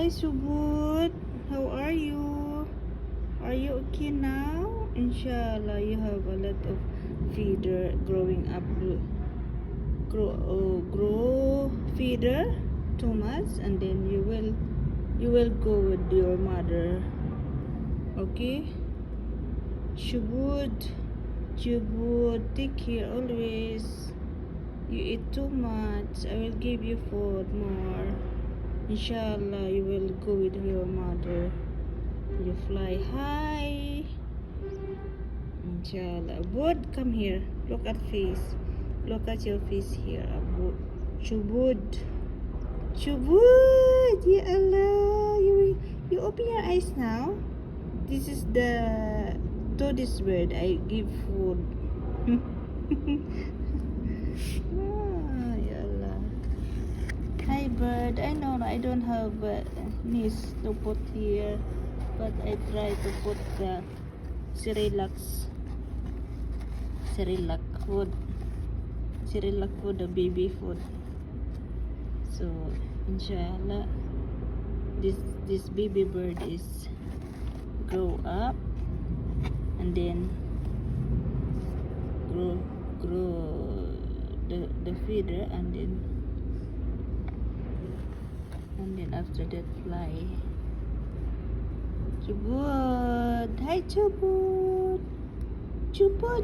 Hi Subud, how are you? Are you okay now? Inshallah, you have a lot of feeder growing up. Grow feeder too much, and then you will go with your mother. Okay, Subud, take care always. You eat too much. I will give you food more. Inshallah, you will go with your mother. You fly high. Inshallah. Bud, come here. Look at face. Look at your face here, Abu. Chubud. Chubud. Ya Allah. You open your eyes now. This is to this bird I give food. Ya Allah. Hi bird. I know I don't have knees to put here, but I try to put the Cerelac food, the baby food. So inshallah, this baby bird is grow up, and then grow the feeder, and then after that fly. Chubud. Hi Chubud. Chubud.